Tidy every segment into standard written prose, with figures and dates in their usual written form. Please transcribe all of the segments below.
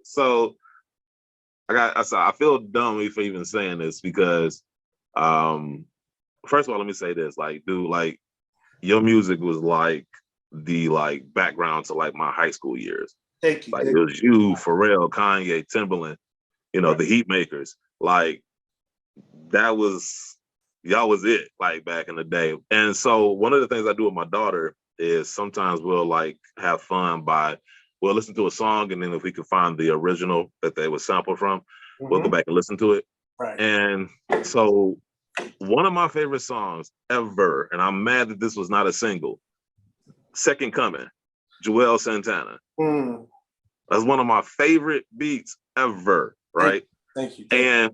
So I feel dumb for even saying this because, first of all, let me say this, like, dude, like your music was like the background to like my high school years. Thank you. Like it was you, Pharrell, Kanye, Timbaland, the Heat Makers. Like that was y'all was it like back in the day. And so one of the things I do with my daughter is sometimes we'll like have fun we'll listen to a song, and then if we can find the original that they was sampled from, we'll go back and listen to it. Right. And so one of my favorite songs ever, and I'm mad that this was not a single, Second Coming, Joel Santana. That's one of my favorite beats ever, right? Thank you. And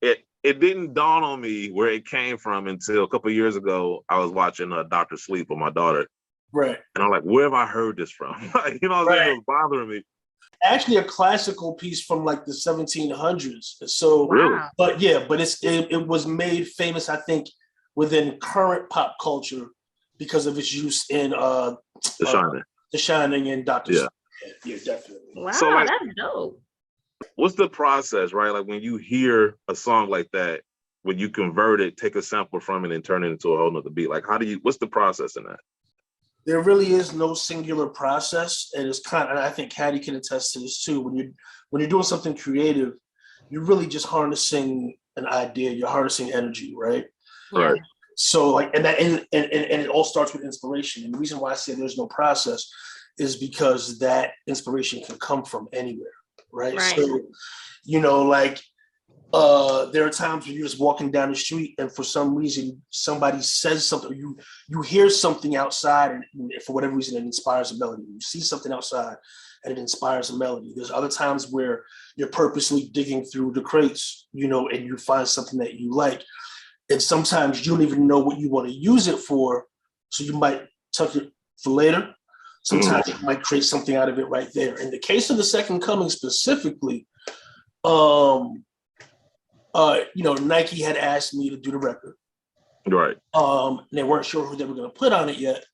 it didn't dawn on me where it came from until a couple of years ago. I was watching Dr. Sleep with my daughter. Right. And I'm like, where have I heard this from? Like, you know what I'm saying? It was bothering me. Actually, a classical piece from like the 1700s. So, really? But it was made famous, I think, within current pop culture because of its use in The Shining and Dr. Sleep. Yeah, definitely. Wow, so, like, that's dope. What's the process, right? Like when you hear a song like that, when you convert it, take a sample from it and turn it into a whole nother beat, like what's the process in that? There really is no singular process, and and I think Katty can attest to this too. When you're doing something creative, you're really just harnessing an idea. You're harnessing energy, right? Right. So like, and it all starts with inspiration. And the reason why I say there's no process is because that inspiration can come from anywhere, right? So, there are times when you're just walking down the street and for some reason somebody says something, you hear something outside and for whatever reason it inspires a melody. You see something outside and it inspires a melody. There's other times where you're purposely digging through the crates, and you find something that you like. And sometimes you don't even know what you want to use it for. So you might tuck it for later. Sometimes you might create something out of it right there. In the case of the Second Coming specifically, Nike had asked me to do the record. Right. They weren't sure who they were going to put on it yet.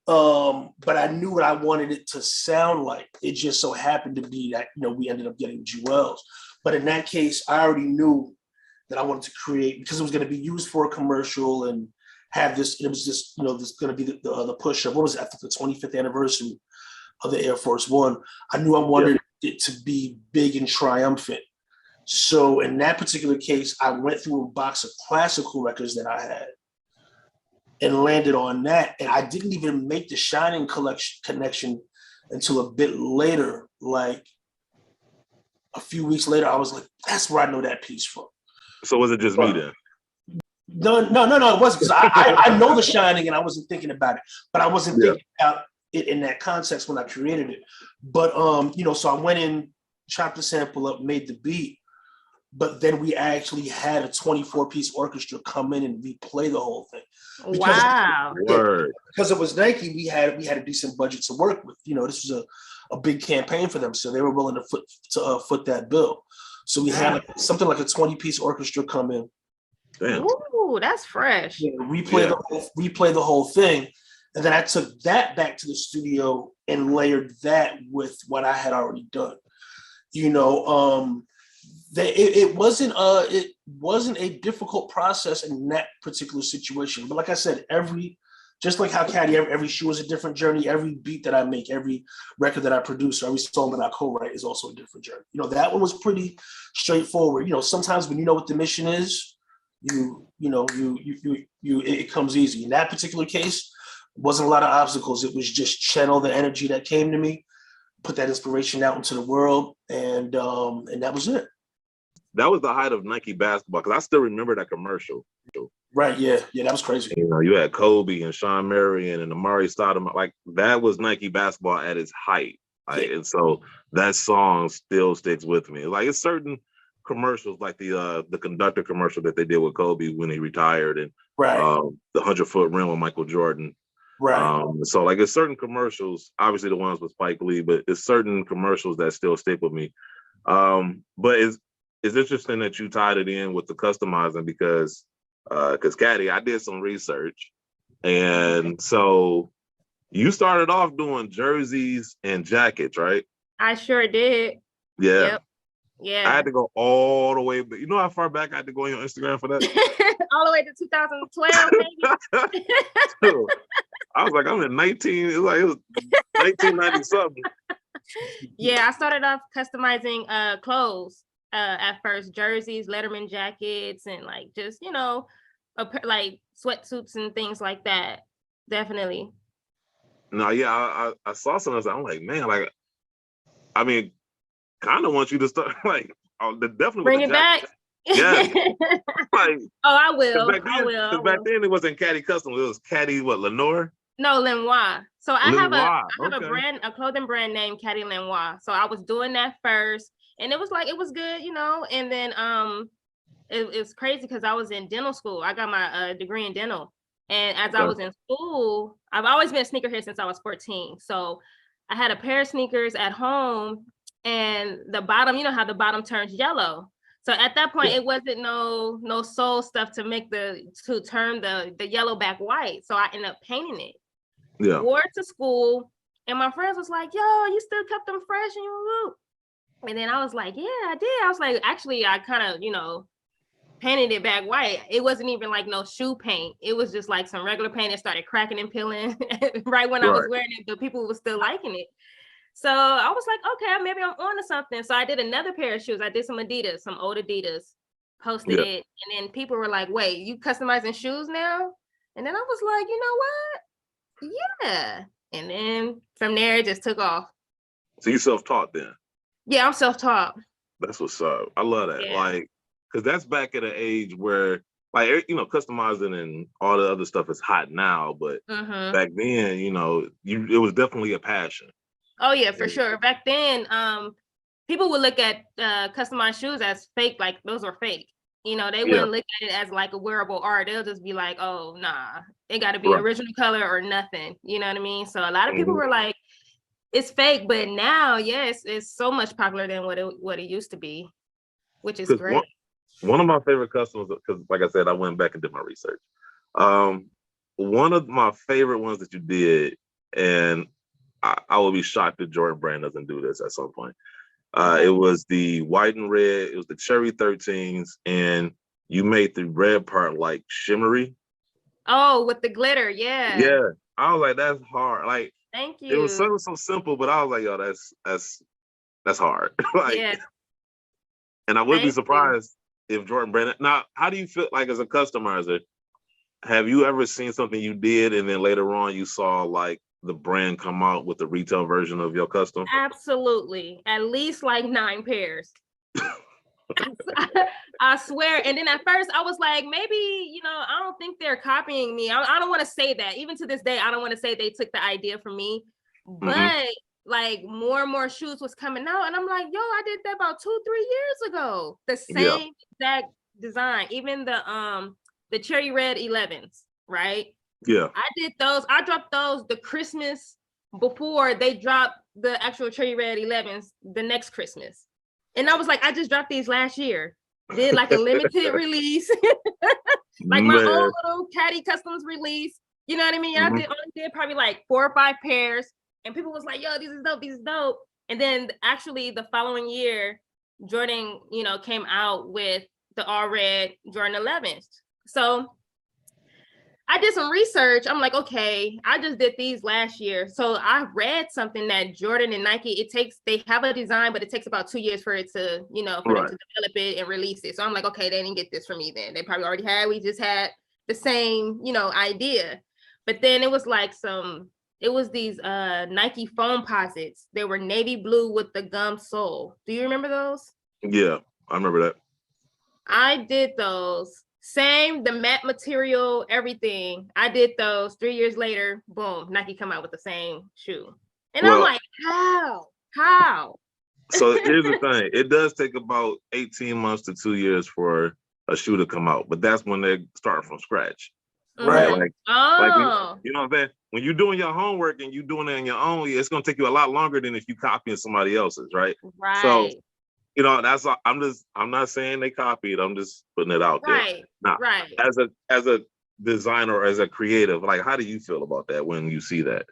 But I knew what I wanted it to sound like. It just so happened to be that, we ended up getting Jewels. But in that case, I already knew that I wanted to create, because it was going to be used for a commercial and have this, it was just, this going to be the push of, what was it, after the 25th anniversary of the Air Force One. I knew I wanted it to be big and triumphant. So in that particular case, I went through a box of classical records that I had and landed on that. And I didn't even make the Shining connection until a bit later, like a few weeks later. I was like, that's where I know that piece from. So was it just me then? No, it wasn't, because I know The Shining and I wasn't thinking about it, but I wasn't thinking about it in that context when I created it. But, so I went in, chopped the sample up, made the beat, but then we actually had a 24-piece orchestra come in and replay the whole thing. Wow. Because it was Nike, we had a decent budget to work with. This was a big campaign for them, so they were willing to foot that bill. So we had something like a 20-piece orchestra come in. Damn. Ooh, that's fresh. Replay the whole thing. And then I took that back to the studio and layered that with what I had already done. It wasn't a difficult process in that particular situation. But like I said, just like how Katty, every shoe is a different journey. Every beat that I make, every record that I produce, or every song that I co-write is also a different journey. That one was pretty straightforward. Sometimes when you know what the mission is, it comes easy. In that particular case, wasn't a lot of obstacles. It was just channel the energy that came to me, put that inspiration out into the world, and that was it. That was the height of Nike basketball, because I still remember that commercial. Right, yeah, that was crazy. You had Kobe and Sean Marion and Amari Stoudemire. Like, that was Nike basketball at its height. And so that song still sticks with me. Like, it's certain commercials, like the conductor commercial that they did with Kobe when he retired, and the 100-foot rim with Michael Jordan. Right. So like, it's certain commercials, obviously the ones with Spike Lee, but it's certain commercials that still stick with me. But it's interesting that you tied it in with the customizing, because Katty, I did some research, and so you started off doing jerseys and jackets, right? I sure did. Yeah. Yep. I Yeah. had to go all the way, but you know how far back I had to go on your Instagram for that? All the way to 2012, maybe. Dude, I was like, I'm in 19, it was 1990 something. Yeah, I started off customizing clothes at first, jerseys, Letterman jackets, and like just, you know, like sweatsuits and things like that. Definitely. No, yeah, I saw something. I'm like, man, like, I mean, kind of want you to start like, definitely Bring with it the jacket. back. Yeah, like, Oh, I because will. back I then, will. I because back will. then it wasn't Katty Customs. It was Katty, what, Lenore? No, Lenoir. So I have Lenoir. a brand, a clothing brand named Katty Lenoir. So I was doing that first, and it was like, it was good, you know. And then it was crazy because I was in dental school. I got my degree in dental, and as I was in school, I've always been a sneakerhead since I was 14. So I had a pair of sneakers at home, and the bottom, you know how the bottom turns yellow. So at that point, it wasn't no sole stuff to turn the yellow back white. So I ended up painting it. Yeah. Wore it to school, and my friends was like, "Yo, you still kept them fresh?" And then I was like, "Yeah, I did." I was like, "Actually, I kind of, you know, painted it back white. It wasn't even like no shoe paint. It was just like some regular paint that started cracking and peeling right when I was wearing it, but people were still liking it." So I was like, "Okay, maybe I'm on to something." So I did another pair of shoes. I did some Adidas, some old Adidas, posted it, and then people were like, "Wait, you customizing shoes now?" And then I was like, "You know what? Yeah." And then from there, it just took off. So you self-taught then? Yeah, I'm self-taught. That's what's up. I love that. Yeah. Like, because that's back at an age where, like, you know, customizing and all the other stuff is hot now, but back then, you know, it was definitely a passion. Oh yeah, for sure. Back then, people would look at customized shoes as fake, like those are fake. You know, they wouldn't look at it as like a wearable art. They'll just be like, "Oh, nah, it got to be original color or nothing." You know what I mean? So a lot of people were like, "It's fake," but now, yes, it's so much popular than what it used to be, which is great. One of my favorite customers, because like I said, I went back and did my research. One of my favorite ones that you did, and I will be shocked if Jordan Brand doesn't do this at some point. It was the white and red. It was the cherry 13s, and you made the red part like shimmery. Oh, with the glitter, yeah. Yeah, I was like, that's hard. Like, thank you. It was so simple, but I was like, yo, that's hard. Like, yeah. And I would be surprised if Jordan Brand. Now, how do you feel like as a customizer? Have you ever seen something you did and then later on you saw like the brand come out with the retail version of your custom? Absolutely. At least like 9 pairs. I swear. And then at first I was like, maybe, you know, I don't think they're copying me. I don't want to say that. Even to this day, I don't want to say they took the idea from me. But like more and more shoes was coming out. And I'm like, yo, I did that about 2-3 years ago. The same exact design. Even the cherry red 11s, right? Yeah. I did those. I dropped those the Christmas before they dropped the actual cherry red 11s the next Christmas. And I was like, I just dropped these last year. Did like a limited release. Like my own little Katty Customs release. You know what I mean? I only did probably like 4 or 5 pairs. And people was like, yo, this is dope, this is dope. And then actually the following year, Jordan, you know, came out with the all red Jordan 11s. So I did some research. I'm like, okay, I just did these last year. So I read something that Jordan and Nike, they have a design, but it takes about 2 years for it to, you know, for them to develop it and release it. So I'm like, okay, they didn't get this from me then. They probably already had, we just had the same, you know, idea. But then it was like these Nike foam posits. They were navy blue with the gum sole. Do you remember those? Yeah, I remember that. I did those. Same, the matte material, everything. I did those. 3 years later, boom, Nike come out with the same shoe. And I'm like, how? So here's the thing. It does take about 18 months to 2 years for a shoe to come out, but that's when they start from scratch. Right? Like, you know what I'm saying? When you're doing your homework and you're doing it on your own, it's going to take you a lot longer than if you copying somebody else's, right? Right. So, you know, I'm not saying they copied. I'm just putting it out there. Now, as a designer or as a creative, like, how do you feel about that when you see that?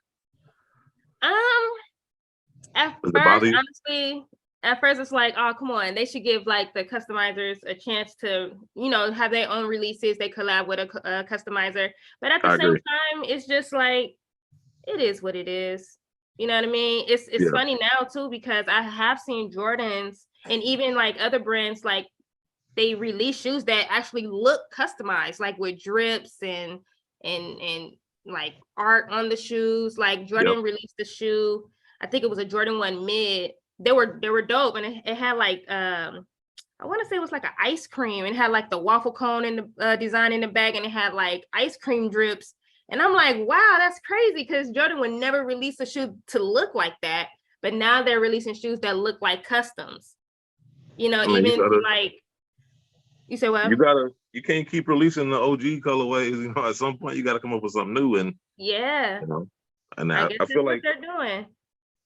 At first, honestly, at first it's like, oh, come on, they should give like the customizers a chance to, you know, have their own releases. They collab with a customizer, but at the same time, it's just like, it is what it is. You know what I mean? It's funny now too, because I have seen Jordans and even like other brands, like they release shoes that actually look customized, like with drips and like art on the shoes. Like Jordan released the shoe, I think it was a Jordan 1 mid. They were dope, and it had like I want to say it was like an ice cream. It had like the waffle cone in the design in the bag, and it had like ice cream drips. And I'm like, wow, that's crazy, because Jordan would never release a shoe to look like that. But now they're releasing shoes that look like customs. You know, like, you say what? You can't keep releasing the OG colorways. You know, at some point you got to come up with something new. And you know, and I feel like they're doing.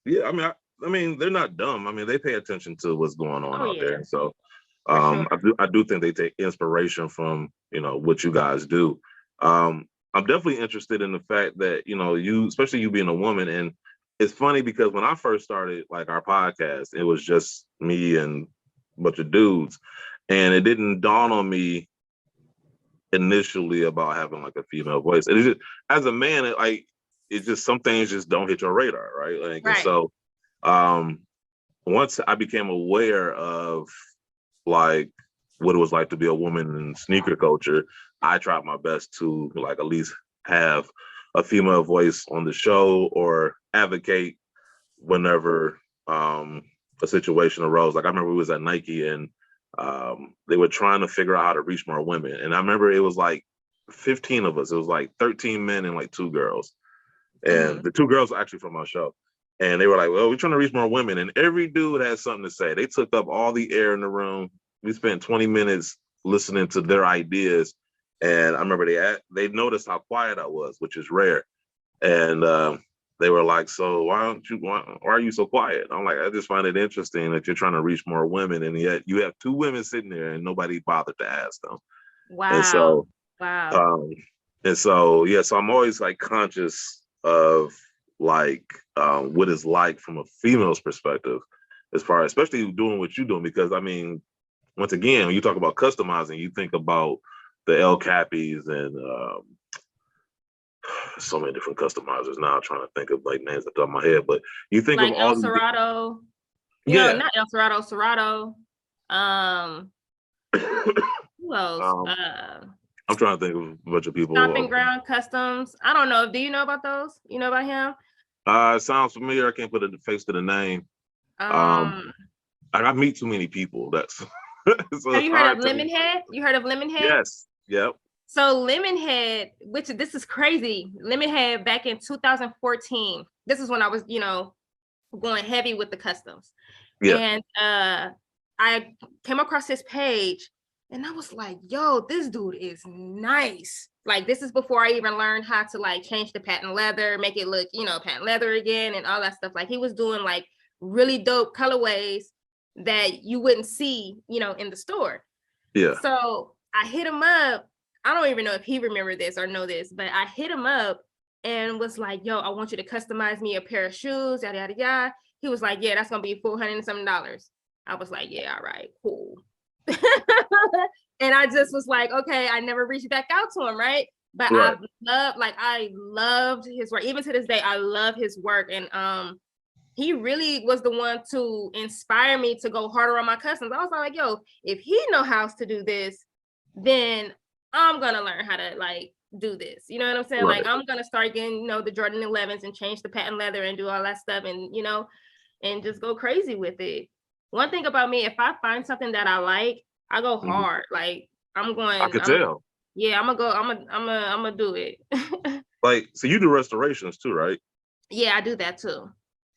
Yeah, I mean, they're not dumb. I mean, they pay attention to what's going on out there. So, I do think they take inspiration from, you know, what you guys do. I'm definitely interested in the fact that, you know, especially you being a woman, and it's funny because when I first started like our podcast, it was just me and a bunch of dudes, and it didn't dawn on me initially about having like a female voice. And it's just, as a man, it's just some things just don't hit your radar, right? Like, and so once I became aware of like what it was like to be a woman in sneaker culture, I tried my best to like at least have a female voice on the show or advocate whenever a situation arose. Like I remember we was at Nike, and they were trying to figure out how to reach more women. And I remember it was like 15 of us. It was like 13 men and like 2 girls. And the 2 girls were actually from our show. And they were like, well, we're trying to reach more women. And every dude had something to say. They took up all the air in the room. We spent 20 minutes listening to their ideas. And I remember they noticed how quiet I was, which is rare. And they were like, so why are you so quiet? I'm like, I just find it interesting that you're trying to reach more women. And yet you have 2 women sitting there and nobody bothered to ask them. Wow. And so, so I'm always like conscious of like what it's like from a female's perspective, as far as especially doing what you're doing, because I mean, once again, when you talk about customizing, you think about the El Capis and so many different customizers. Now I'm trying to think of like names at the top of my head, but you think like of all El Cerrado. Yeah, no, not El Cerrado. Cerrado. Who else? I'm trying to think of a bunch of people. Stomping Ground Customs. I don't know. Do you know about those? You know about him? It sounds familiar. I can't put a face to the name. I meet too many people. That's so have you heard of Lemonhead? You heard of Lemonhead? Yes. Yep. So Lemonhead, which this is crazy. Lemonhead back in 2014. This is when I was, you know, going heavy with the customs. Yeah. And I came across his page and I was like, yo, this dude is nice. Like, this is before I even learned how to like change the patent leather, make it look, you know, patent leather again and all that stuff. Like, he was doing like really dope colorways that you wouldn't see, you know, in the store. Yeah. So I hit him up. I don't even know if he remembered this or know this, but I hit him up and was like, yo, I want you to customize me a pair of shoes, yada, yada, yada. He was like, yeah, that's going to be $400 and something. I was like, yeah, all right, cool. And I just was like, okay, I never reached back out to him, right? But right. I loved his work. Even to this day, I love his work. And he really was the one to inspire me to go harder on my customs. I was like, yo, if he knows how to do this, then I'm going to learn how to like do this. You know what I'm saying? Right. Like, I'm going to start getting, you know, the Jordan 11s and change the patent leather and do all that stuff and, you know, and just go crazy with it. One thing about me, if I find something that I like, I go hard. Like, I'm going. I can tell. Yeah, I'm gonna do it. Like, so you do restorations too, right? Yeah, I do that too.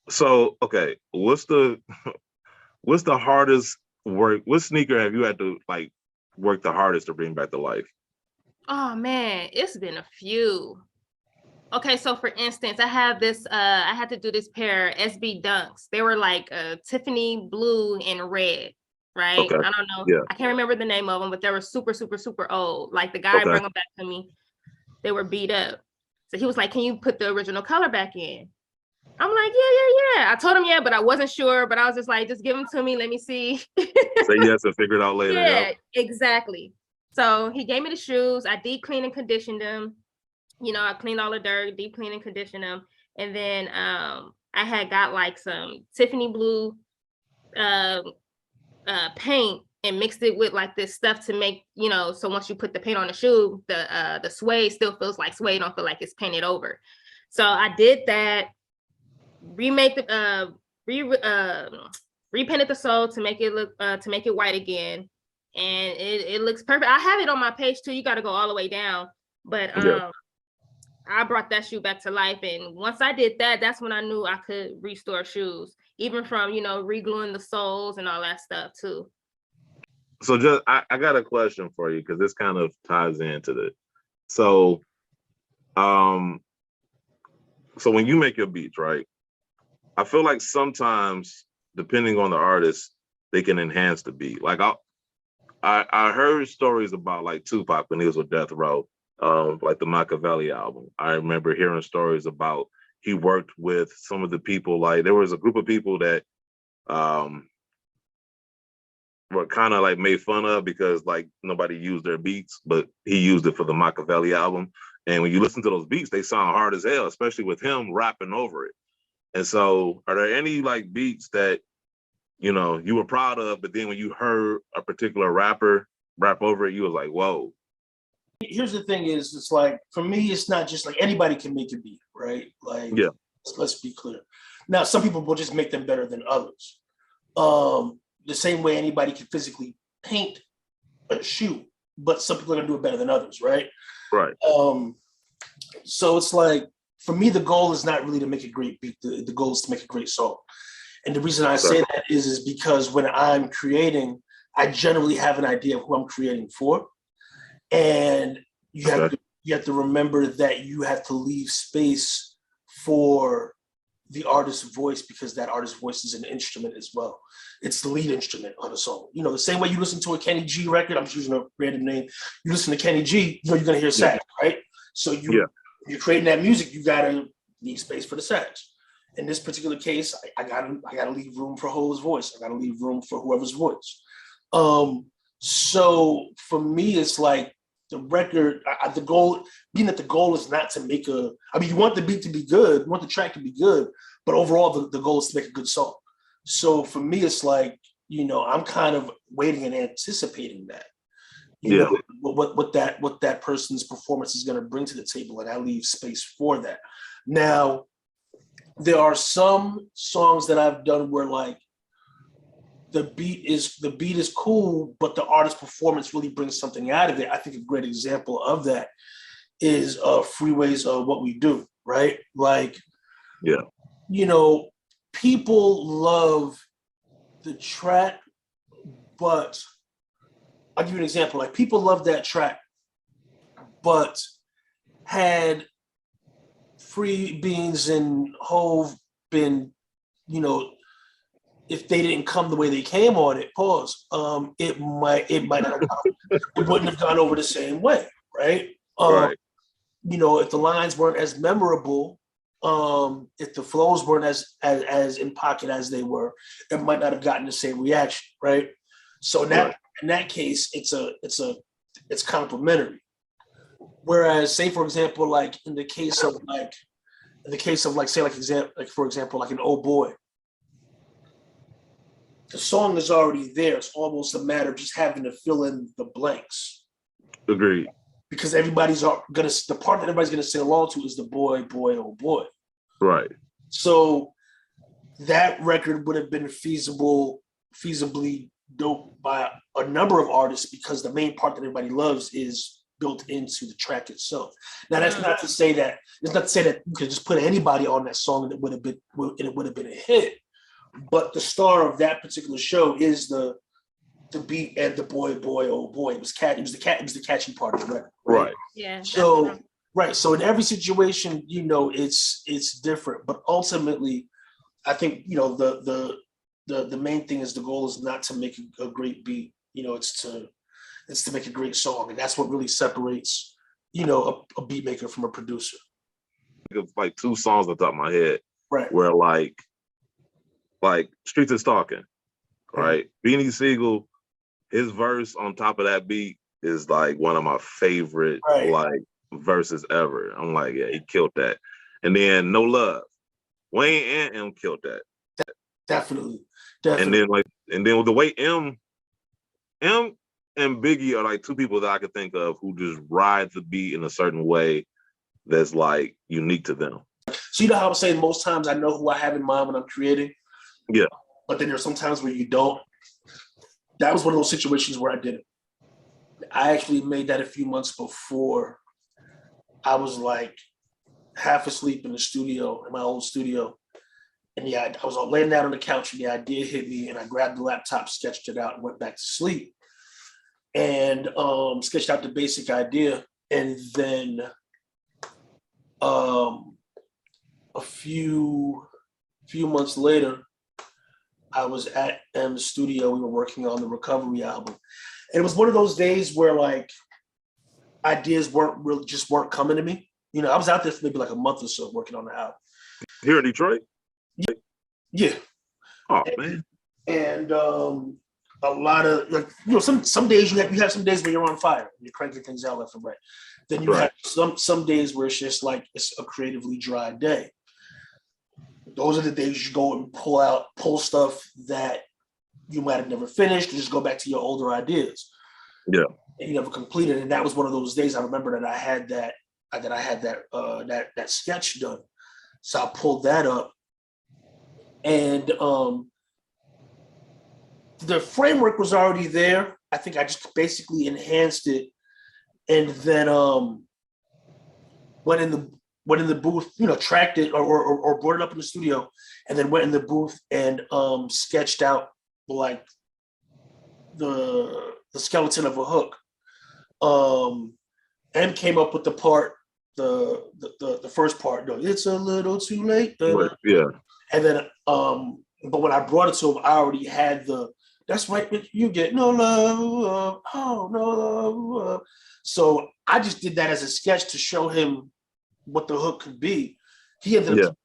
So, okay, what's the hardest work? What sneaker have you had to like work the hardest to bring back to life? Oh man, it's been a few. Okay, so for instance, I have this. I had to do this pair SB Dunks. They were like Tiffany blue and red. Right? Okay. I don't know. Yeah. I can't remember the name of them, but they were super, super, super old. Like, the guy brought them back to me. They were beat up. So he was like, can you put the original color back in? I'm like, yeah. I told him yeah, but I wasn't sure. But I was just like, just give them to me. Let me see. Say yes and figure it out later. Yeah, exactly. So he gave me the shoes. I deep cleaned and conditioned them. You know, I cleaned all the dirt, deep cleaned and conditioned them. And then I had got like some Tiffany blue paint and mixed it with like this stuff to make, you know, so once you put the paint on the shoe, the suede still feels like suede, don't feel like it's painted over. So I did that, repainted the sole to make it look to make it white again, and it looks perfect. I have it on my page too. You got to go all the way down, but I brought that shoe back to life, and once I did that, that's when I knew I could restore shoes, even from, you know, re-gluing the soles and all that stuff too. So just I got a question for you, because this kind of ties into this. So so when you make your beats, right? I feel like sometimes, depending on the artist, they can enhance the beat. Like I heard stories about like Tupac when he was with Death Row, like the Machiavelli album. I remember hearing stories about he worked with some of the people, like there was a group of people that were kind of like made fun of because like nobody used their beats, but he used it for the Machiavelli album. And when you listen to those beats, they sound hard as hell, especially with him rapping over it. And so are there any like beats that, you know, you were proud of, but then when you heard a particular rapper rap over it, you was like, whoa? Here's the thing is, it's like, for me, it's not just like anybody can make a beat, right? Like, Yeah. let's be clear. Now, some people will just make them better than others. The same way anybody can physically paint a shoe, but some people are gonna do it better than others, right? Right. So it's like, for me, the goal is not really to make a great beat. The goal is to make a great song. And the reason I say that is because when I'm creating, I generally have an idea of who I'm creating for. And you have to remember that you have to leave space for the artist's voice, because that artist's voice is an instrument as well. It's the lead instrument on a song. You know, the same way you listen to a Kenny G record, I'm just using a random name. You listen to Kenny G, you know, you're gonna hear sax, right? So you're creating that music, you gotta leave space for the sax. In this particular case, I gotta leave room for Ho's voice. I gotta leave room for whoever's voice. So for me, it's like the record, the goal, being that the goal is not to make you want the beat to be good, you want the track to be good, but overall the goal is to make a good song. So for me, it's like, you know, I'm kind of waiting and anticipating that, you know, what that person's performance is going to bring to the table, and I leave space for that. Now, there are some songs that I've done where like the beat is cool, but the artist's performance really brings something out of it. I think a great example of that is Freeway's What We Do, right? Like, you know, people love the track, but I'll give you an example. Like, people love that track, but had Free Beans and Hove been, you know, if they didn't come the way they came on it, it might not have it wouldn't have gone over the same way, right? Right. You know, if the lines weren't as memorable, if the flows weren't as in pocket as they were, it might not have gotten the same reaction, right? So in that case, it's complementary. Whereas, say for example, like in the case of for example, like an Oh Boy, the song is already there. It's almost a matter of just having to fill in the blanks. Agreed. Because the part that everybody's gonna sing along to is the boy, boy, oh boy. Right. So that record would have been feasibly dope by a number of artists, because the main part that everybody loves is built into the track itself. Now, that's not to say that you could just put anybody on that song and it would have been a hit. But the star of that particular show is the beat and the boy, boy, oh boy. It was the catchy part of the record. Right. Yeah. So so in every situation, you know, it's different. But ultimately, I think, you know, the main thing is the goal is not to make a great beat. You know, it's to make a great song, and that's what really separates, you know, a beat maker from a producer. Like two songs on top of my head. Right. where like Streets is Talking, right? Beanie Siegel, his verse on top of that beat is like one of my favorite like verses ever. I'm like, yeah, he killed that. And then No Love, Wayne and M killed that. Definitely. And then with the way M and Biggie are like two people that I could think of who just ride the beat in a certain way that's like unique to them. So you know how I'm saying most times I know who I have in mind when I'm creating? Yeah. But then there's some times where you don't. That was one of those situations where I did it. I actually made that a few months before. I was like half asleep in the studio, in my old studio. And yeah, I was laying down on the couch and the idea hit me and I grabbed the laptop, sketched it out and went back to sleep. And sketched out the basic idea. And then a few months later, I was at M's studio. We were working on the Recovery album. And it was one of those days where like ideas weren't coming to me. You know, I was out there for maybe like a month or so working on the album. Here in Detroit? Yeah. Oh man. And a lot of like, you know, some days you have some days where you're on fire, you're cranking things out left and right. Then you have some days where it's just like it's a creatively dry day. Those are the days you go and pull stuff that you might have never finished, or just go back to your older ideas. Yeah. And you never completed. And that was one of those days I remember that I had that sketch done. So I pulled that up. And the framework was already there. I think I just basically enhanced it, and then went in the booth, you know, tracked it or brought it up in the studio, and then went in the booth and sketched out like the skeleton of a hook. And came up with the part, the first part. No, it's a little too late. Yeah. And then but when I brought it to him, I already had that's right, you get no love, oh no love. So I just did that as a sketch to show him what the hook could be. He ended up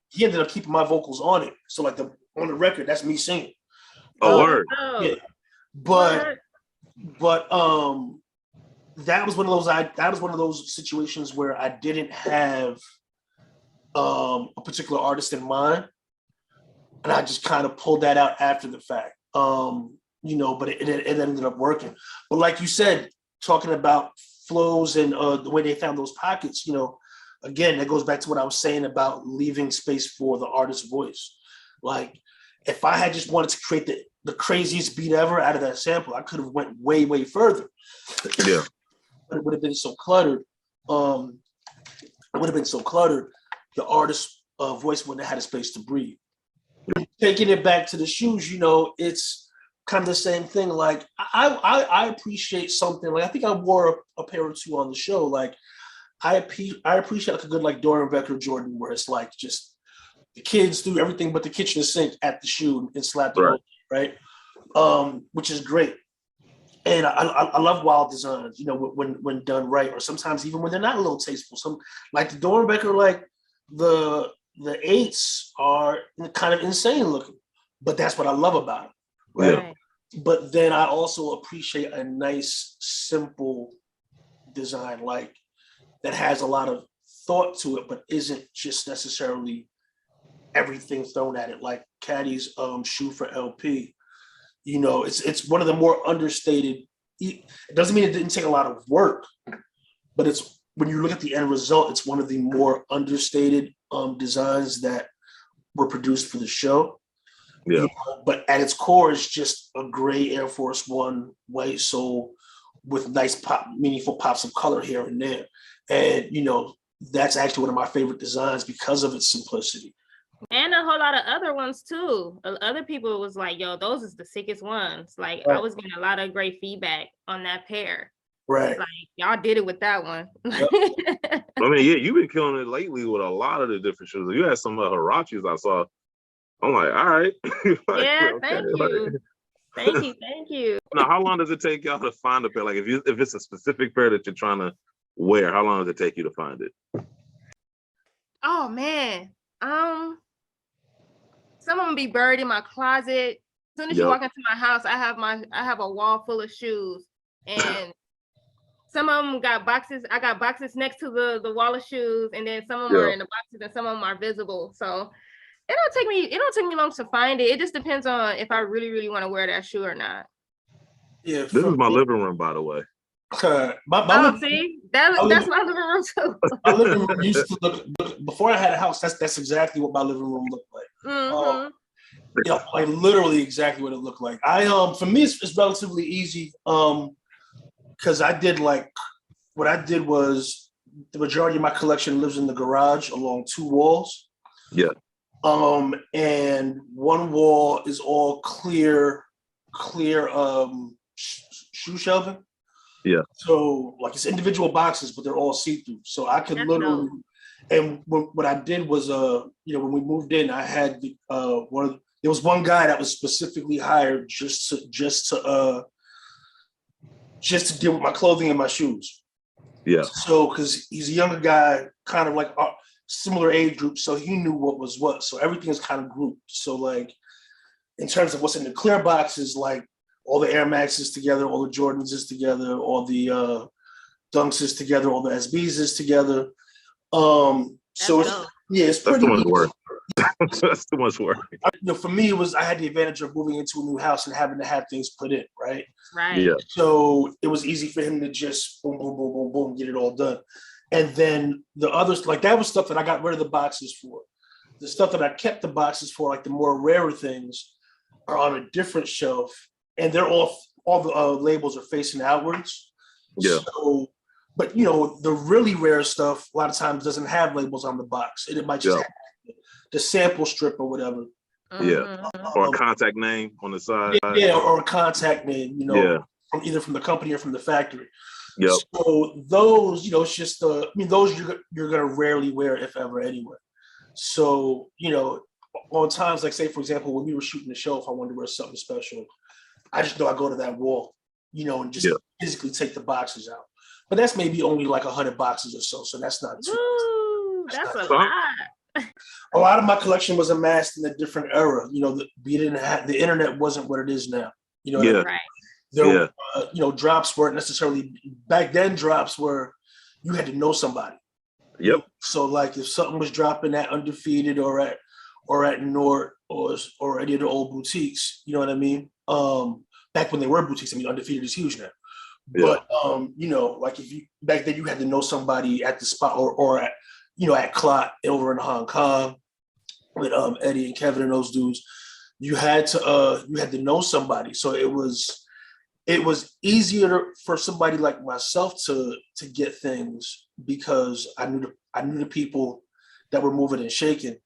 keeping my vocals on it. So like on the record, that's me singing. Word. Yeah. But that was one of those situations where I didn't have a particular artist in mind. And I just kind of pulled that out after the fact. You know, but it ended up working. But like you said, talking about flows and the way they found those pockets, you know, again, that goes back to what I was saying about leaving space for the artist's voice. Like, if I had just wanted to create the craziest beat ever out of that sample, I could have went way, way further. Yeah. But it would have been so cluttered. The artist's voice wouldn't have had a space to breathe. Taking it back to the shoes, you know, it's kind of the same thing. Like I appreciate something. Like I think I wore a pair or two on the show. Like I appreciate like a good like Dorian Becker Jordan, where it's like just the kids do everything but the kitchen sink at the shoe and slap it on, right? Which is great. And I love wild designs, you know, when done right, or sometimes even when they're not a little tasteful. Some like the Dorian Becker, like the 8s are kind of insane looking, but that's what I love about them. Right? Yeah. But then I also appreciate a nice, simple design, like that has a lot of thought to it, but isn't just necessarily everything thrown at it. Like Katty's shoe for LP, you know, it's one of the more understated. It doesn't mean it didn't take a lot of work, but it's when you look at the end result, it's one of the more understated designs that were produced for the show. Yeah. You know, but at its core, it's just a gray Air Force One white sole with nice meaningful pops of color here and there. And, you know, that's actually one of my favorite designs because of its simplicity. And a whole lot of other ones too. Other people was like, yo, those is the sickest ones. Like I was getting a lot of great feedback on that pair. Right. Like y'all did it with that one. Yep. I mean, yeah, you've been killing it lately with a lot of the different shoes. You had some Hirachis I saw. I'm like, all right. Like, yeah, thank you. Thank you. Now, how long does it take y'all to find a pair? Like, if it's a specific pair that you're trying to wear, how long does it take you to find it? Oh man, Some of them be buried in my closet. As soon as you walk into my house, I have a wall full of shoes, and some of them got boxes. I got boxes next to the wall of shoes, and then some of them are in the boxes, and some of them are visible. So it don't take me long to find it. It just depends on if I really, really want to wear that shoe or not. Yeah, this is my living room, by the way. That's my living room too. My living room used to look before I had a house. That's exactly what my living room looked like. Like literally exactly what it looked like. For me it's relatively easy. Because I did what I did was the majority of my collection lives in the garage along 2 walls. Yeah. And one wall is all clear shoe shelving. Yeah. So like it's individual boxes, but they're all see-through. So I could literally, and what I did was, when we moved in, I had there was one guy that was specifically hired just to deal with my clothing and my shoes. Yeah. So because he's a younger guy, kind of like similar age group, so he knew what was what. So everything is kind of grouped. So like in terms of what's in the clear boxes, like all the Air Maxes together, all the Jordans is together, all the Dunks is together, all the SBs is together. So it's pretty much work. That's too much work. For me, I had the advantage of moving into a new house and having to have things put in, right? Right. Yeah. So it was easy for him to just boom, boom, boom, boom, boom, get it all done. And then the others, like that was stuff that I got rid of the boxes for. The stuff that I kept the boxes for, like the more rarer things, are on a different shelf, and they're all the labels are facing outwards. Yeah. So, but the really rare stuff a lot of times doesn't have labels on the box. It might just have the sample strip or whatever. Yeah. Or a contact name on the side. Yeah, or a contact name, from either from the company or from the factory. Yep. So those, it's just those you're gonna rarely wear, if ever, anyway. So, on times like, say, for example, when we were shooting the show, if I wanted to wear something special, I just know I go to that wall, and just physically take the boxes out. But that's maybe only like 100 boxes or so. So that's not too. Ooh, that's a lot. A lot of my collection was amassed in a different era. The internet wasn't what it is now. Right. Drops weren't necessarily back then. Drops were you had to know somebody. Yep. So like if something was dropping at Undefeated or at Nort or any of the old boutiques, you know what I mean? Back when they were boutiques, Undefeated is huge now. Yeah. But like if you back then you had to know somebody at the spot or at at Clot over in Hong Kong with Eddie and Kevin and those dudes. You had to know somebody. So it was easier for somebody like myself to get things because I knew the people that were moving and shaking,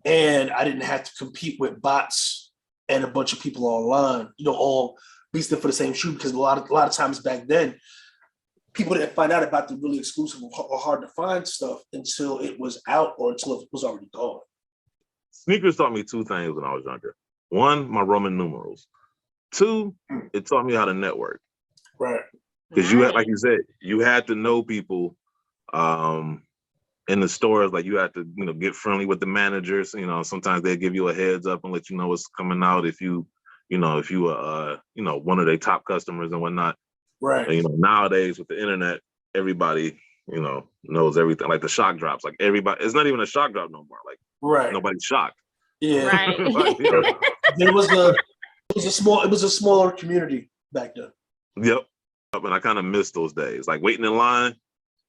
and I didn't have to compete with bots and a bunch of people online, all beasting for the same shoe, because a lot of times back then, people didn't find out about the really exclusive or hard to find stuff until it was out or until it was already gone. Sneakers taught me 2 things when I was younger. 1, my Roman numerals. 2, it taught me how to network. Right. Because you had, like you said, you had to know people in the stores. Like you had to, get friendly with the managers. Sometimes they give you a heads up and let you know what's coming out if you were one of their top customers and whatnot. Right. And, nowadays with the internet, everybody, knows everything. Like the shock drops. Like everybody, it's not even a shock drop no more. Like nobody's shocked. Yeah. Right. Like, It was a smaller community back then. Yep. And I kind of miss those days. Like waiting in line,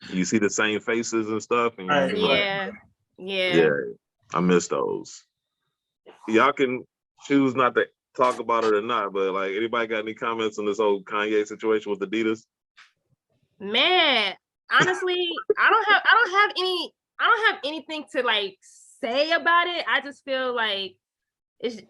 you see the same faces and stuff. And Right. Yeah. I miss those. Y'all can choose not to talk about it or not, but like anybody got any comments on this whole Kanye situation with Adidas? Man, honestly, I don't have anything to like say about it. I just feel like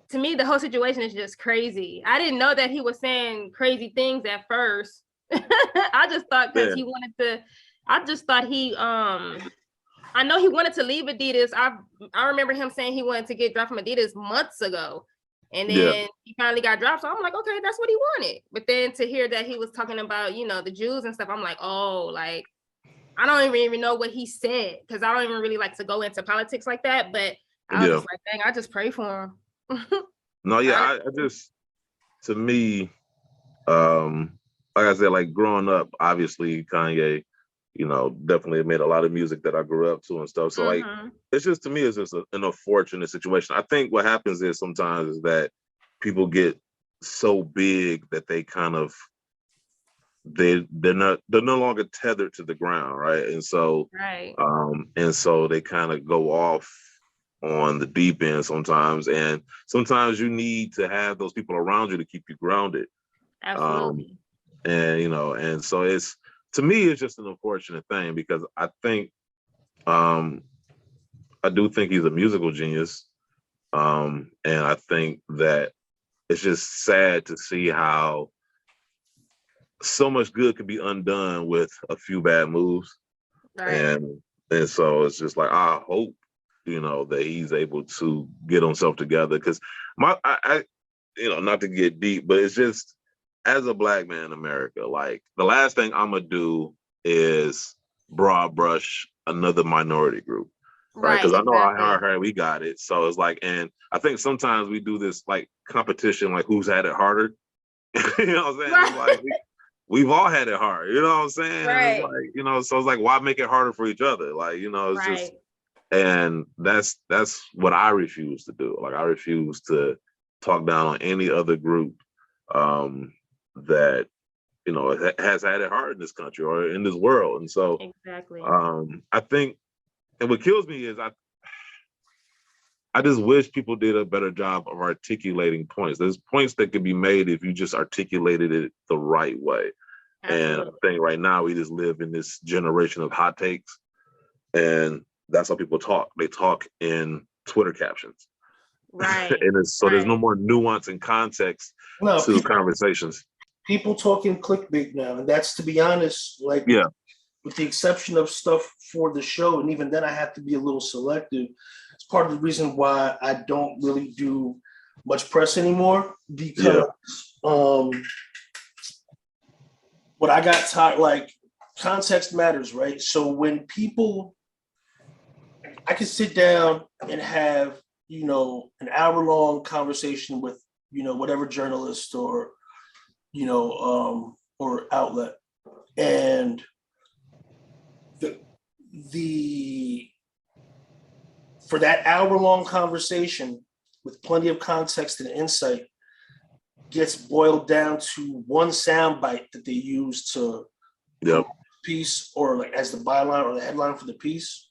to me the whole situation is just crazy. I didn't know that he was saying crazy things at first. I just thought because he wanted to. I just thought I know he wanted to leave Adidas. I remember him saying he wanted to get dropped from Adidas months ago. And then he finally got dropped. So I'm like, okay, that's what he wanted. But then to hear that he was talking about, the Jews and stuff, I'm like, oh, like, I don't even know what he said because I don't even really like to go into politics like that. But I was just like, dang, I just pray for him. No, yeah, I just, to me, like I said, like growing up, obviously Kanye, definitely made a lot of music that I grew up to and stuff. So like, it's just, to me, it's just an unfortunate situation. I think what happens is sometimes is that people get so big that they kind of, they're no longer tethered to the ground, right? And so, they kind of go off on the deep end sometimes, and sometimes you need to have those people around you to keep you grounded. Absolutely. And so it's, to me, it's just an unfortunate thing, because I think, I do think he's a musical genius, and I think that it's just sad to see how so much good could be undone with a few bad moves. And so it's just like, I hope, that he's able to get himself together. Because I not to get deep, but it's just, as a Black man in America, like, the last thing I'm gonna do is broad brush another minority group, right? Because I know how hard we got it. So it's like, and I think sometimes we do this like competition, like who's had it harder. You know what I'm saying? It's like, we've all had it hard, you know what I'm saying? Right. It's like, so it's like, why make it harder for each other? Like, it's just, and that's what I refuse to do. Like, I refuse to talk down on any other group that has had it hard in this country or in this world. And so I think, and what kills me is I just wish people did a better job of articulating points. There's points that could be made if you just articulated it the right way. Absolutely. And I think right now we just live in this generation of hot takes, and that's how people talk. They talk in Twitter captions. Right. And there's no more nuance and context to conversations. People talking clickbait now, and that's, to be honest, like, with the exception of stuff for the show, and even then I have to be a little selective. It's part of the reason why I don't really do much press anymore, because what I got taught, like, context matters, right? So when people, I can sit down and have, an hour-long conversation with, whatever journalist or, or outlet, and the for that hour-long conversation with plenty of context and insight gets boiled down to one soundbite that they use to piece, or like as the byline or the headline for the piece.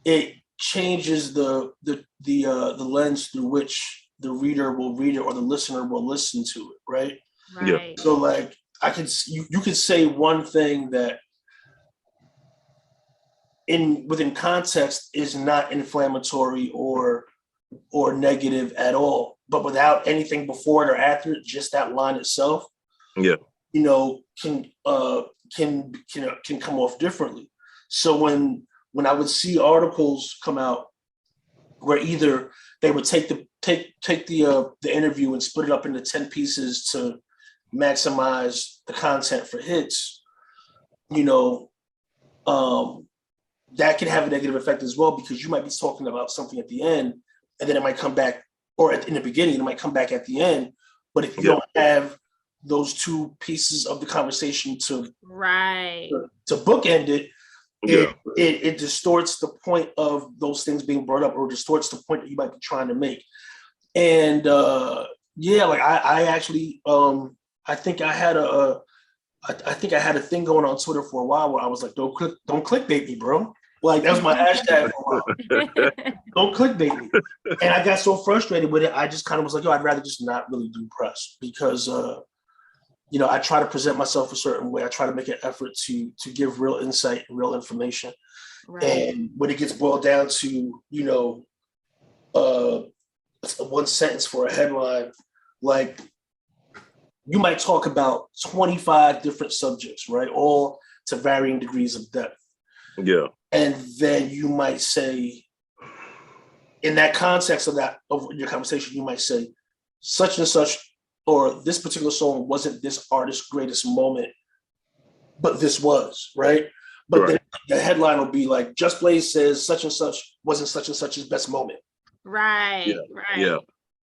It changes the lens through which the reader will read it or the listener will listen to it, right? Right. So like, you could say one thing that within context is not inflammatory or negative at all, but without anything before it or after it, just that line itself, can come off differently. So when I would see articles come out where either they would take the interview and split it up into 10 pieces to maximize the content for hits, that can have a negative effect as well, because you might be talking about something at the end and then it might come back, or in the beginning, it might come back at the end. But if you don't have those two pieces of the conversation to bookend it, it distorts the point of those things being brought up, or distorts the point that you might be trying to make. And like I actually I think I had a thing going on Twitter for a while where I was like, don't clickbait me, bro. Like, that was my hashtag for a while. Don't clickbait me. And I got so frustrated with it, I just kind of was like, I'd rather just not really do press, because I try to present myself a certain way. I try to make an effort to give real insight and real information. Right. And when it gets boiled down to, one sentence for a headline, like, you might talk about 25 different subjects, right? All to varying degrees of depth. Yeah. And then you might say, in that context of your conversation, you might say, such and such, or this particular song wasn't this artist's greatest moment, but this was, right? But then the headline will be like, Just Blaze says such and such wasn't such and such's best moment. Right. Yeah. Right. Yeah.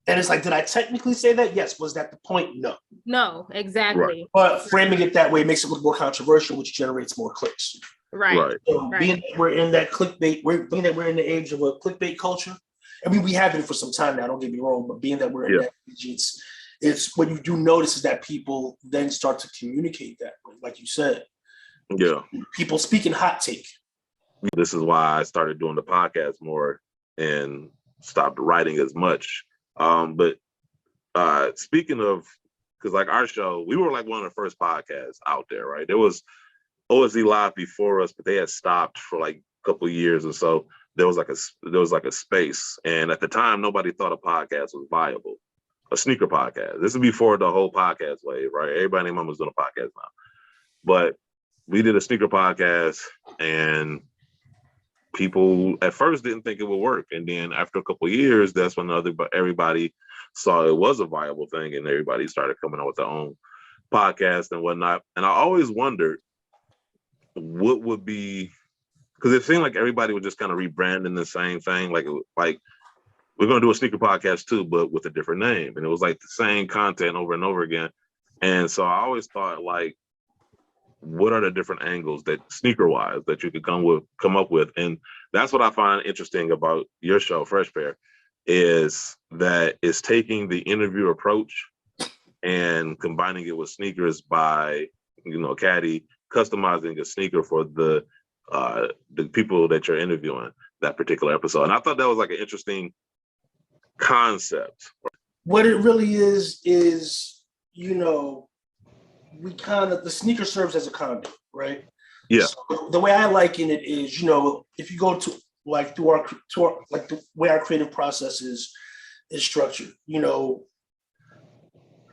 And it's like, did I technically say that? Yes. Was that the point? No. No, exactly. But framing it that way makes it look more controversial, which generates more clicks. Right. So Right. being that we're in that clickbait, being that we're in the age of a clickbait culture. I mean, we have been for some time now, don't get me wrong, but being that we're in that age, it's what you do notice is that people then start to communicate that way, like you said. Yeah. People speaking hot take. This is why I started doing the podcast more and stopped writing as much. But speaking of, because like our show, we were like one of the first podcasts out there, right? There was OSD Live before us, but they had stopped for like a couple of years, and so there was like a space. And at the time, nobody thought a podcast was viable, a sneaker podcast. This is before the whole podcast wave, right? Everybody and their mom was doing a podcast now, but we did a sneaker podcast, and people at first didn't think it would work, and then after a couple of years, that's when everybody saw it was a viable thing, and everybody started coming out with their own podcast and whatnot. And I always wondered what would be, because it seemed like everybody was just kind of rebranding the same thing, like we're going to do a sneaker podcast too, but with a different name, and it was like the same content over and over again. And so I always thought, like, what are the different angles that sneaker wise that you could come up with? And that's what I find interesting about your show, Fresh Pair, is that it's taking the interview approach and combining it with sneakers by, Katty customizing a sneaker for the people that you're interviewing that particular episode. And I thought that was like an interesting concept. What it really is, the sneaker serves as a conduit, right? Yeah. So the way I liken it is, if you go to like through our the way our creative process is structured, an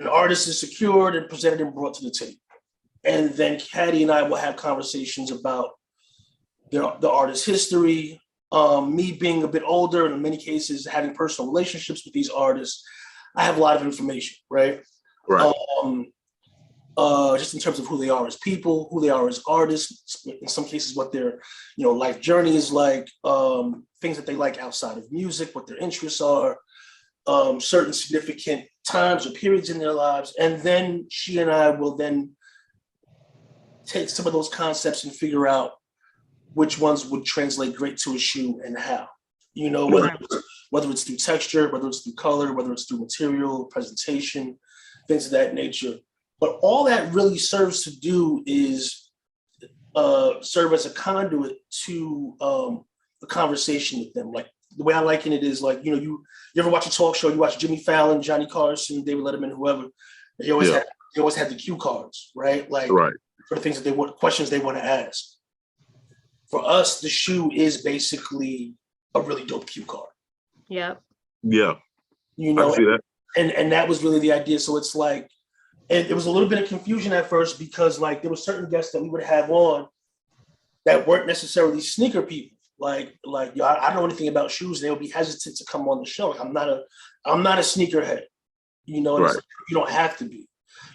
artist is secured and presented and brought to the table. And then Katty and I will have conversations about the artist's history. Me being a bit older, and in many cases having personal relationships with these artists, I have a lot of information, right? Right. Just in terms of who they are as people, who they are as artists, in some cases what their life journey is like, things that they like outside of music, what their interests are, certain significant times or periods in their lives. And then she and I will then take some of those concepts and figure out which ones would translate great to a shoe and how. Whether it's through texture, whether it's through color, whether it's through material, presentation, things of that nature. But all that really serves to do is serve as a conduit to the conversation with them. Like the way I liken it is like, you ever watch a talk show, you watch Jimmy Fallon, Johnny Carson, David Letterman, whoever, they always had the cue cards, right? Like for things that questions they want to ask. For us, the shoe is basically a really dope cue card. Yep. Yeah. I see that. And that was really the idea. So it's like, and it was a little bit of confusion at first because like there were certain guests that we would have on that weren't necessarily sneaker people. I don't know anything about shoes. They would be hesitant to come on the show. Like, I'm not a sneakerhead. Right. You don't have to be.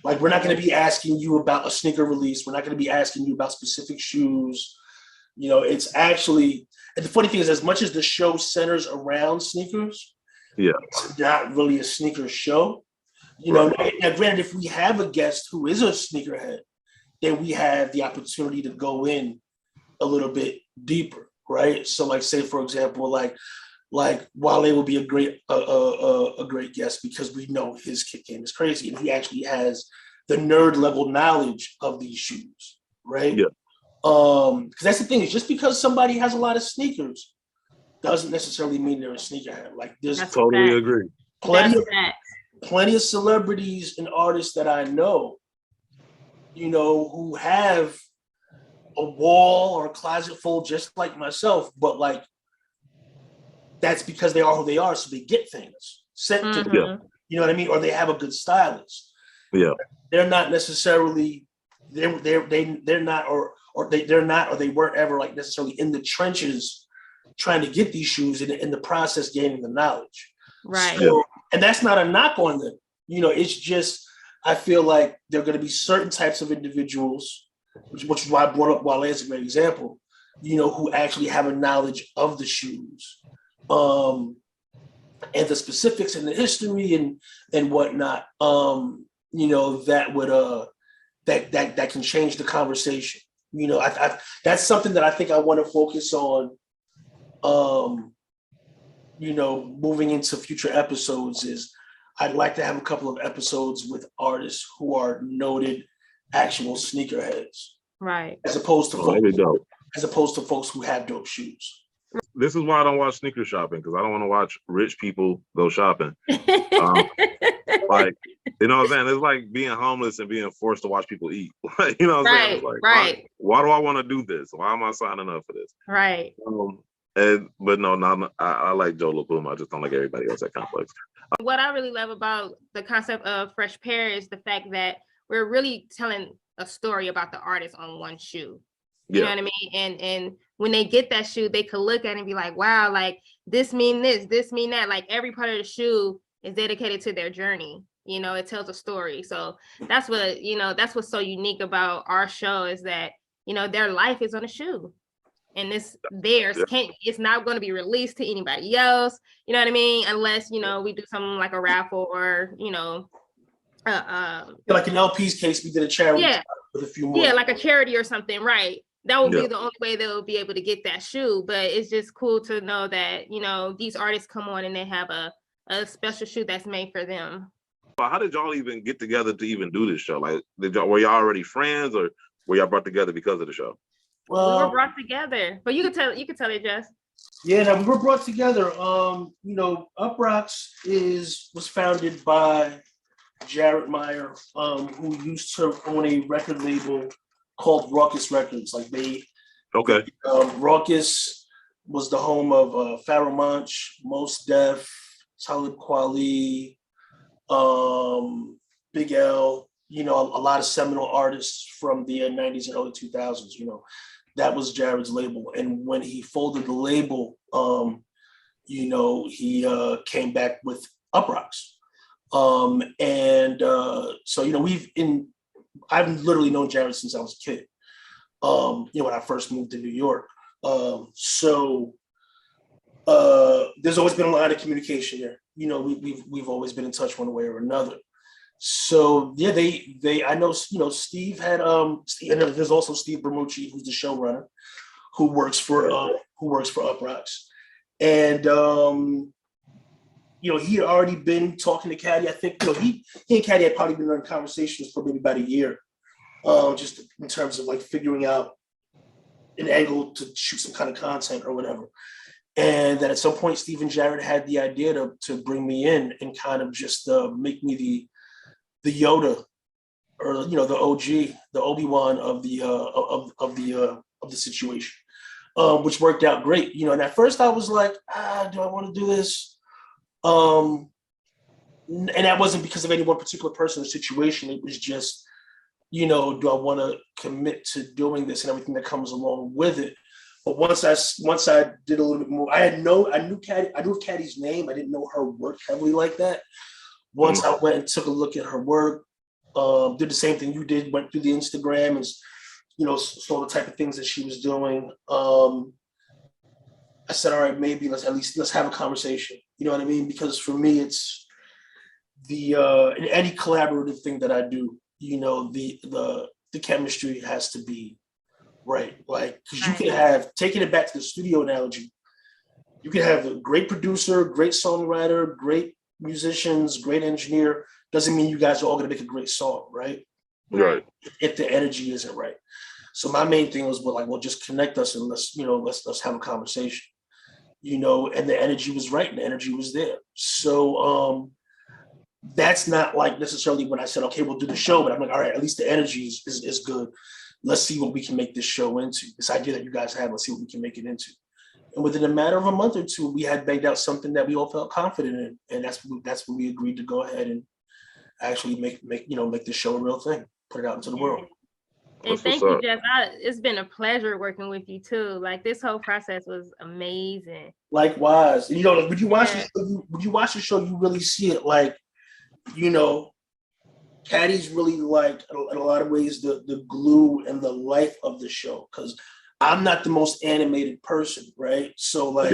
Like, we're not going to be asking you about a sneaker release. We're not going to be asking you about specific shoes. It's actually, and the funny thing is, as much as the show centers around sneakers, it's not really a sneaker show. Now granted, if we have a guest who is a sneakerhead, then we have the opportunity to go in a little bit deeper, right? So like, say for example, like Wale will be a great guest because we know his kick game is crazy and he actually has the nerd level knowledge of these shoes, right? Yeah. Because that's the thing, is just because somebody has a lot of sneakers doesn't necessarily mean they're a sneakerhead. Like there's totally agree. Plenty of celebrities and artists that I know, who have a wall or a closet full just like myself, but like that's because they are who they are, so they get things sent to them. You know what I mean? Or they have a good stylist. Yeah. They're not necessarily they're not or they weren't ever like necessarily in the trenches trying to get these shoes in the process gaining the knowledge. Right. So, and that's not a knock on them. It's just, I feel like there are going to be certain types of individuals, which is why I brought up Wale as a great example, who actually have a knowledge of the shoes. and the specifics and the history and whatnot, you know, that would that can change the conversation. You know, that's something that I think I want to focus on. You know, moving into future episodes is I'd like to have a couple of episodes with artists who are noted actual sneakerheads, Right. as opposed to folks who have dope shoes. This is why I don't watch sneaker shopping, because I don't want to watch rich people go shopping. Like, you know what I'm saying? It's like being homeless and being forced to watch people eat. You know what I'm saying? It's like, right. Why do I want to do this? Why am I signing up for this? Right. But no, I like Joe LaPuma. I just don't like everybody else at Complex. What I really love about the concept of Fresh Pair is the fact that we're really telling a story about the artist on one shoe. You know what I mean? And when they get that shoe, they could look at it and be like, wow, like this mean this mean that. Like every part of the shoe is dedicated to their journey. You know, it tells a story. So that's what, you know, that's what's so unique about our show is that, you know, their life is on a shoe. And it's not going to be released to anybody else. You know what I mean? Unless, you know, we do something like a raffle or, you know, like in LP's case, we did a charity with a few more. Yeah, like a charity or something, right? That would be the only way they'll be able to get that shoe. But it's just cool to know that, you know, these artists come on and they have a special shoe that's made for them. Well, how did y'all even get together to even do this show? Like, were y'all already friends, or were y'all brought together because of the show? Well, we were brought together, but you can tell it, Jess. Yeah, no, we were brought together. You know, Uproxx was founded by Jared Meyer, who used to own a record label called Rawkus Records. Like Rawkus was the home of Pharoah Monch, Mos Def, Talib Kweli, Big L. You know, a lot of seminal artists from the 90s and early 2000s. You know, that was Jared's label. And when he folded the label, you know, he came back with Uproxx. So, you know, I've literally known Jared since I was a kid, you know, when I first moved to New York. So there's always been a line of communication there. You know, we've always been in touch one way or another. So yeah, I know, you know, Steve had, and there's also Steve Bermucci, who's the showrunner, who works for Uproxx. And, you know, he had already been talking to Katty. I think, you know, he and Katty had probably been in conversations for maybe about a year, just in terms of like figuring out an angle to shoot some kind of content or whatever. And then at some point, Steve and Jared had the idea to bring me in and kind of just make me the Yoda, or, you know, the OG, the Obi-Wan of the situation, which worked out great. You know, and at first I was like, do I want to do this? And that wasn't because of any one particular person or situation. It was just, you know, do I want to commit to doing this and everything that comes along with it? But once I did a little bit more, I knew Katty's name. I didn't know her work heavily like that. Once I went and took a look at her work, did the same thing you did, went through the Instagram and, you know, saw the type of things that she was doing. I said, all right, maybe let's have a conversation. You know what I mean? Because for me, it's in any collaborative thing that I do, you know, the chemistry has to be right. Like, because you can have, taking it back to the studio analogy, you can have a great producer, great songwriter, great musicians, great engineer. Doesn't mean you guys are all gonna make a great song, right? Right. If the energy isn't right. So my main thing was, well, just connect us and let's have a conversation. You know, and the energy was right and the energy was there. So that's not like necessarily when I said, okay, we'll do the show, but I'm like, all right, at least the energy is good. Let's see what we can make this show into. This idea that you guys have, let's see what we can make it into. And within a matter of a month or two, we had banged out something that we all felt confident in. And that's when we agreed to go ahead and actually make this show a real thing, put it out into the world. And thank you, Jeff. It's been a pleasure working with you too. Like, this whole process was amazing. Likewise. You know, when you watch the show, you really see it. Like, you know, Katty's really, like, in a lot of ways the glue and the life of the show, because I'm not the most animated person, right? So like,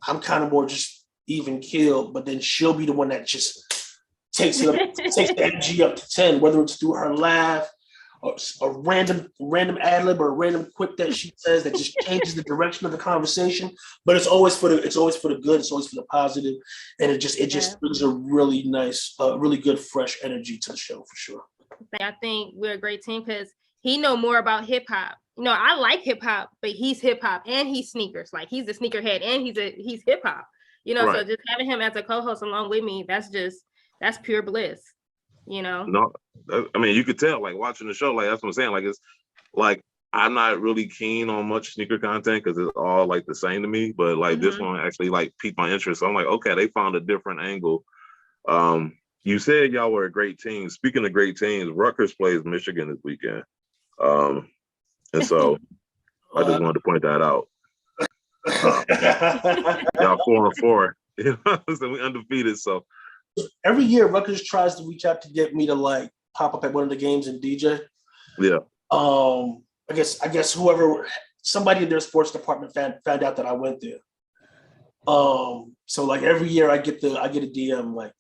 I'm kind of more just even keel, but then she'll be the one that just takes the energy up to 10, whether it's through her laugh or a random ad lib or a random quip that she says that just changes the direction of the conversation. But it's always for the good, it's always for the positive, and it just brings a really nice, really good fresh energy to the show for sure. I think we're a great team because he know more about hip hop. You know, I like hip hop, but he's hip hop and he's sneakers. Like he's a sneakerhead and he's hip hop. You know, right. So just having him as a co-host along with me, that's pure bliss. You know. No, I mean you could tell like watching the show. Like that's what I'm saying. Like it's like I'm not really keen on much sneaker content because it's all like the same to me. But like this one actually like piqued my interest. So I'm like, okay, they found a different angle. You said y'all were a great team. Speaking of great teams, Rutgers plays Michigan this weekend. And so I just wanted to point that out. Y'all 4-4. You know, so we undefeated. So every year Rutgers tries to reach out to get me to like pop up at one of the games and DJ. Yeah. I guess somebody in their sports department found out that I went there. So like every year I get a DM like,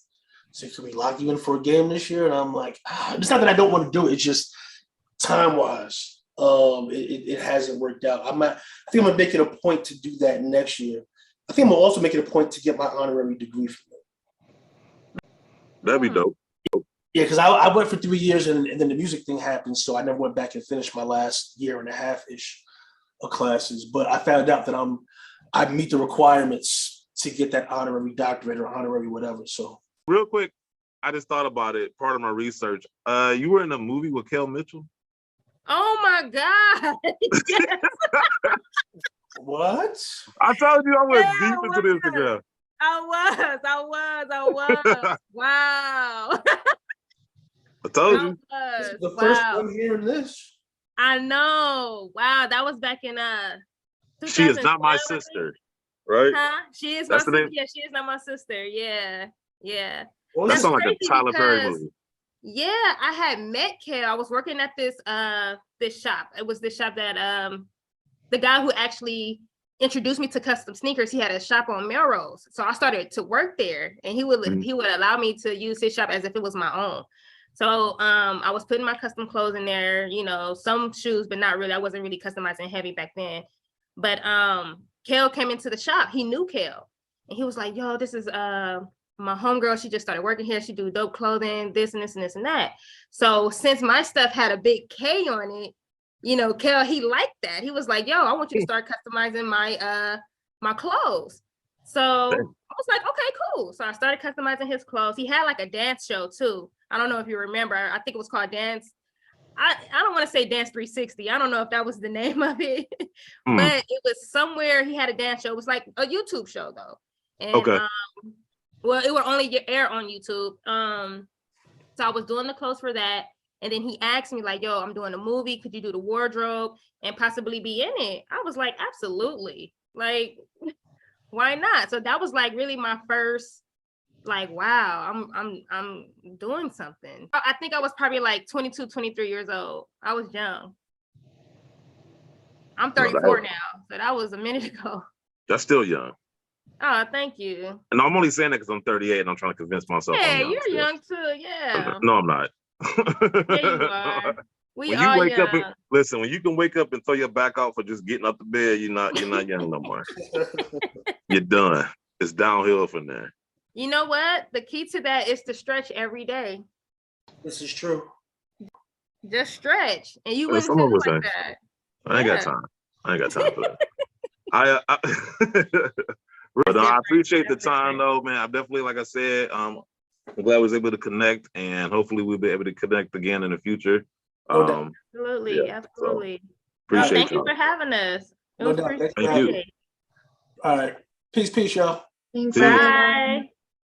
so can we lock you in for a game this year? And I'm like, it's not that I don't want to do it. It's just time-wise, it hasn't worked out. I think I'm gonna make it a point to do that next year. I think I'm gonna also make it a point to get my honorary degree from it. That'd be dope. Yeah, because I went for 3 years and then the music thing happened, so I never went back and finished my last year and a half-ish of classes. But I found out that I meet the requirements to get that honorary doctorate or honorary whatever. So real quick, I just thought about it. Part of my research. You were in a movie with Kel Mitchell. Oh my God! Yes. What? I told you I went deep into this again. I was. Wow. I told you. This is the first time hearing this. I know. Wow, that was back in She is not my sister, right? Huh? She is my sister. Yeah, she is not my sister. Yeah. Well, that sounds like a Tyler Perry movie. Yeah, I had met Kel. I was working at this shop. It was this shop that the guy who actually introduced me to custom sneakers, he had a shop on Melrose. So I started to work there, and he would allow me to use his shop as if it was my own. So I was putting my custom clothes in there, you know, some shoes, but not really. I wasn't really customizing heavy back then. But Kel came into the shop. He knew Kel, and he was like, yo, this is my homegirl. She just started working here. She do dope clothing, this and this and this and that. So since my stuff had a big K on it, you know, Kel, he liked that. He was like, yo, I want you to start customizing my clothes. So I was like, okay, cool. So I started customizing his clothes. He had like a dance show too. I don't know if you remember. I think it was called Dance. I don't want to say Dance 360. I don't know if that was the name of it, but it was somewhere he had a dance show. It was like a YouTube show though. And okay. Well, it would only air on YouTube. So I was doing the clothes for that. And then he asked me like, yo, I'm doing a movie. Could you do the wardrobe and possibly be in it? I was like, absolutely. Like, why not? So that was like really my first, like, wow, I'm doing something. I think I was probably like 22, 23 years old. I was young. I'm 34 now. So that was a minute ago. That's still young. Oh, thank you. And I'm only saying that because I'm 38 and I'm trying to convince myself. Yeah, you're young too. Yeah. No, I'm not. Yeah, you are. When you wake up and listen, when you can wake up and throw your back out for just getting up the bed, you're not young no more. You're done. It's downhill from there. You know what? The key to that is to stretch every day. This is true. Just stretch, and you wouldn't feel like that. I ain't got time. I ain't got time for that. I appreciate the time though, man. I definitely, like I said, I'm glad I was able to connect, and hopefully we'll be able to connect again in the future. Absolutely. So, appreciate thank you for having us. Thank you. All right. Peace, y'all. Bye.